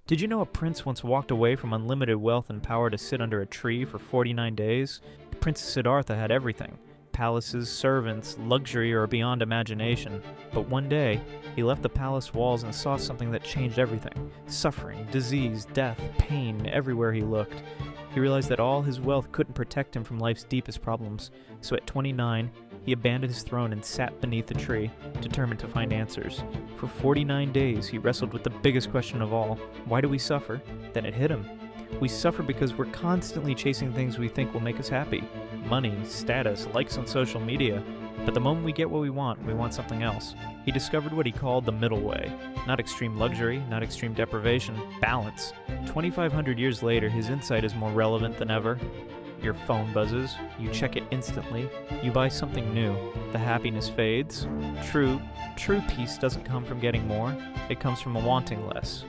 Did you know a prince once walked away from unlimited wealth and power to sit under a tree for 49 days? Prince Siddhartha had everything. Palaces, servants, luxury are beyond imagination. But one day, he left the palace walls and saw something that changed everything. Suffering, disease, death, pain, everywhere he looked. He realized that all his wealth couldn't protect him from life's deepest problems. So at 29, he abandoned his throne and sat beneath a tree, determined to find answers. For 49 days, he wrestled with the biggest question of all. Why do we suffer? Then it hit him. We suffer because we're constantly chasing things we think will make us happy. Money, status, likes on social media. But the moment we get what we want something else. He discovered what he called the middle way. Not extreme luxury, not extreme deprivation, balance. 2,500 years later, his insight is more relevant than ever. Your phone buzzes, you check it instantly, you buy something new, the happiness fades. True peace doesn't come from getting more, it comes from wanting less.